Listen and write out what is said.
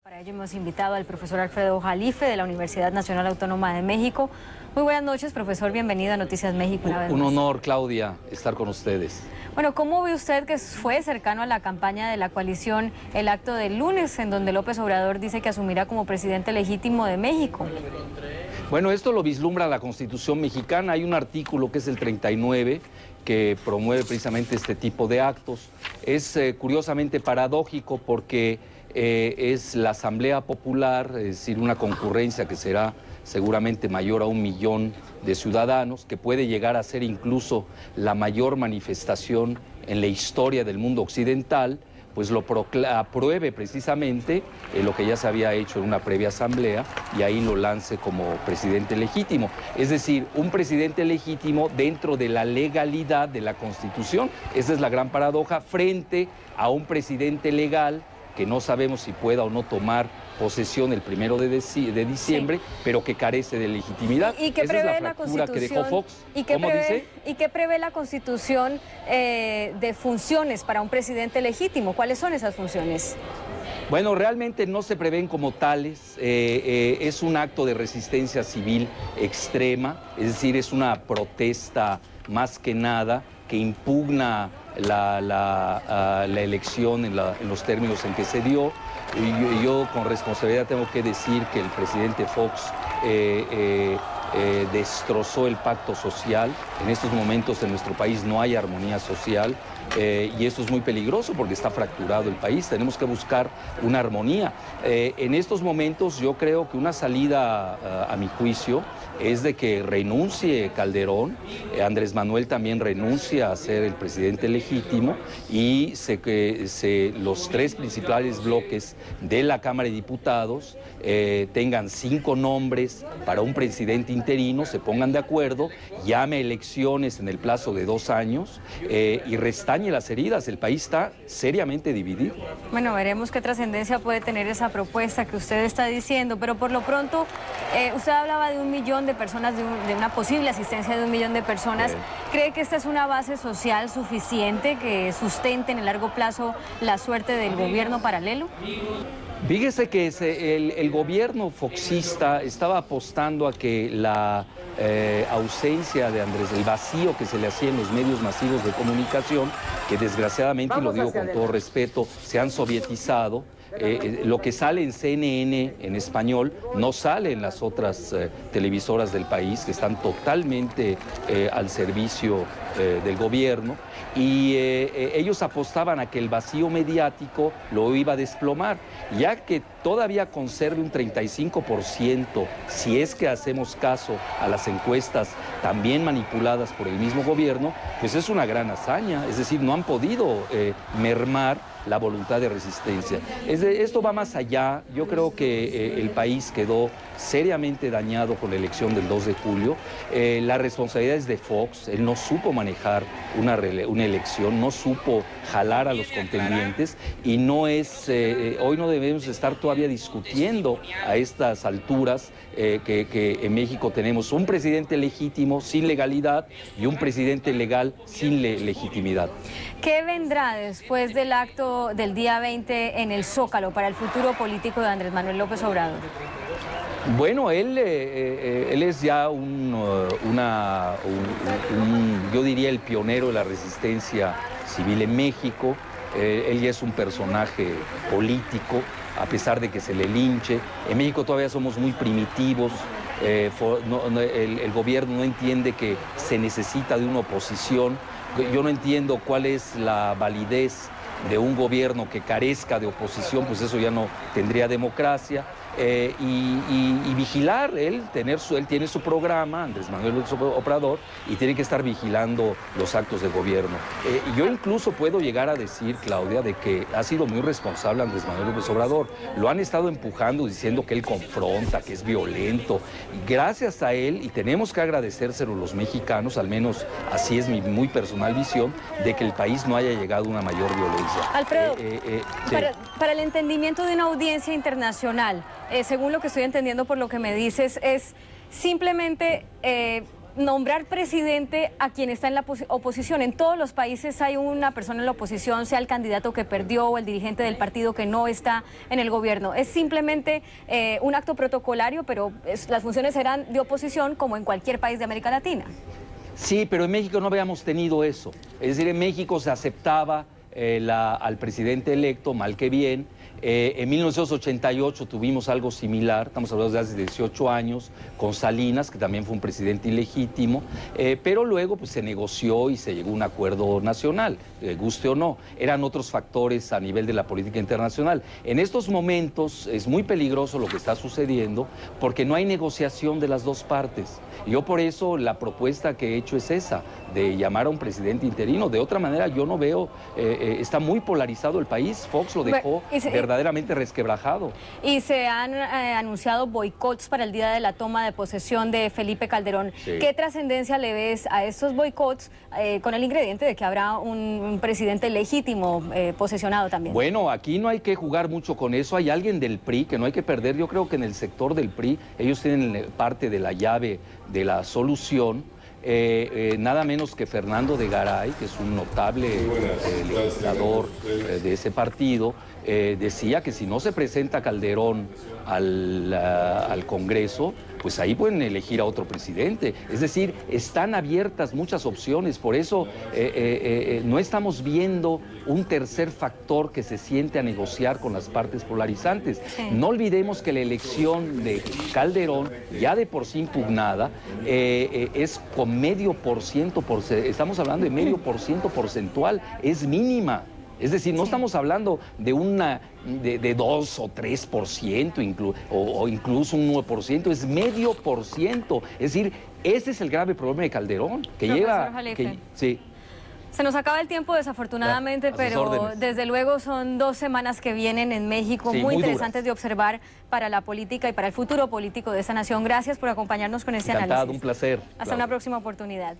Para ello hemos invitado al profesor Alfredo Jalife de la Universidad Nacional Autónoma de México. Muy buenas noches, profesor, bienvenido a Noticias México una vez más. Un honor, Claudia, estar con ustedes. Bueno, ¿cómo ve usted que fue cercano a la campaña de la coalición el acto del lunes, en donde López Obrador dice que asumirá como presidente legítimo de México? Bueno, esto lo vislumbra la Constitución mexicana. Hay un artículo que es el 39 que promueve precisamente este tipo de actos. Es curiosamente paradójico porque es la Asamblea Popular, es decir, una concurrencia que será seguramente mayor a 1 millón de ciudadanos, que puede llegar a ser incluso la mayor manifestación en la historia del mundo occidental, pues lo apruebe precisamente lo que ya se había hecho en una previa asamblea y ahí lo lance como presidente legítimo. Es decir, un presidente legítimo dentro de la legalidad de la Constitución. Esa es la gran paradoja frente a un presidente legal que no sabemos si pueda o no tomar posesión el 1 de diciembre, sí, pero que carece de legitimidad. ¿Y qué prevé la Constitución? Que dejó Fox. ¿Y qué prevé la Constitución de funciones para un presidente legítimo? ¿Cuáles son esas funciones? Bueno, realmente no se prevén como tales. Es un acto de resistencia civil extrema, es decir, es una protesta más que nada que impugna la elección en los términos en que se dio. Y yo con responsabilidad tengo que decir que el presidente Fox destrozó el pacto social. En estos momentos en nuestro país no hay armonía social y esto es muy peligroso porque está fracturado el país. Tenemos que buscar una armonía. En estos momentos yo creo que una salida, a mi juicio, es de que renuncie Calderón, Andrés Manuel también renuncia a ser el presidente legítimo y los 3 principales bloques de la Cámara de Diputados tengan 5 nombres para un presidente interino, se pongan de acuerdo, llame elecciones en el plazo de 2 años y restañe las heridas. El país está seriamente dividido. Bueno, veremos qué trascendencia puede tener esa propuesta que usted está diciendo, pero por lo pronto usted hablaba de 1 millón de personas, de una posible asistencia de 1 millón de personas. ¿Cree que esta es una base social suficiente que sustente en el largo plazo la suerte del gobierno paralelo? Fíjese que el gobierno foxista estaba apostando a que la ausencia de Andrés, el vacío que se le hacía en los medios masivos de comunicación, que desgraciadamente, y lo digo con todo respeto, se han sovietizado. Lo que sale en CNN en español no sale en las otras televisoras del país, que están totalmente al servicio del gobierno, y ellos apostaban a que el vacío mediático lo iba a desplomar, ya que todavía conserve un 35%, si es que hacemos caso a las encuestas también manipuladas por el mismo gobierno, pues es una gran hazaña. Es decir, no han podido mermar la voluntad de resistencia. Esto va más allá. Yo creo que el país quedó seriamente dañado con la elección del 2 de julio. La responsabilidad es de Fox. Él no supo manejar una elección, no supo jalar a los contendientes y no es, hoy no debemos estar todavía discutiendo a estas alturas que en México tenemos un presidente legítimo sin legalidad y un presidente legal sin legitimidad. ¿Qué vendrá después del acto del día 20 en el Zócalo para el futuro político de Andrés Manuel López Obrador? Bueno, él es ya yo diría el pionero de la resistencia civil en México. Él ya es un personaje político, a pesar de que se le linche. En México todavía somos muy primitivos. El gobierno no entiende que se necesita de una oposición. Yo no entiendo cuál es la validez de un gobierno que carezca de oposición, pues eso ya no tendría democracia. Y vigilar, él tiene su programa, Andrés Manuel López Obrador, y tiene que estar vigilando los actos de gobierno. Yo incluso puedo llegar a decir, Claudia, de que ha sido muy responsable Andrés Manuel López Obrador. Lo han estado empujando diciendo que él confronta, que es violento. Gracias a él, y tenemos que agradecérselo los mexicanos, al menos así es mi muy personal visión, de que el país no haya llegado a una mayor violencia. Alfredo, para el entendimiento de una audiencia internacional, según lo que estoy entendiendo por lo que me dices, es simplemente nombrar presidente a quien está en la oposición. En todos los países hay una persona en la oposición, sea el candidato que perdió o el dirigente del partido que no está en el gobierno. Es simplemente un acto protocolario, pero las funciones serán de oposición como en cualquier país de América Latina. Sí, pero en México no habíamos tenido eso. Es decir, en México se aceptaba al presidente electo, mal que bien. En 1988 tuvimos algo similar, estamos hablando de hace 18 años, con Salinas, que también fue un presidente ilegítimo, pero luego pues, se negoció y se llegó a un acuerdo nacional, guste o no. Eran otros factores a nivel de la política internacional. En estos momentos es muy peligroso lo que está sucediendo porque no hay negociación de las dos partes. Yo por eso la propuesta que he hecho es esa, de llamar a un presidente interino. De otra manera yo no veo, está muy polarizado el país. Fox lo dejó verdaderamente resquebrajado. Y se han anunciado boicots para el día de la toma de posesión de Felipe Calderón. Sí. ¿Qué trascendencia le ves a estos boicots con el ingrediente de que habrá un presidente legítimo posesionado también? Bueno, aquí no hay que jugar mucho con eso. Hay alguien del PRI que no hay que perder. Yo creo que en el sector del PRI ellos tienen parte de la llave de la solución. Nada menos que Fernando de Garay, que es un notable legislador de ese partido, decía que si no se presenta Calderón al Congreso, pues ahí pueden elegir a otro presidente. Es decir, están abiertas muchas opciones, por eso no estamos viendo un tercer factor que se siente a negociar con las partes polarizantes. Sí. No olvidemos que la elección de Calderón, ya de por sí impugnada, es con 0,5%, estamos hablando de 0,5% porcentual, es mínima. Es decir, no estamos hablando de 2 o 3%, o incluso un 9%, es 0,5%. Es decir, ese es el grave problema de Calderón, que lleva... Sí. Se nos acaba el tiempo, desafortunadamente, pero desde luego son 2 semanas que vienen en México, sí, muy interesantes de observar para la política y para el futuro político de esta nación. Gracias por acompañarnos con este análisis. Un placer. Hasta una próxima oportunidad.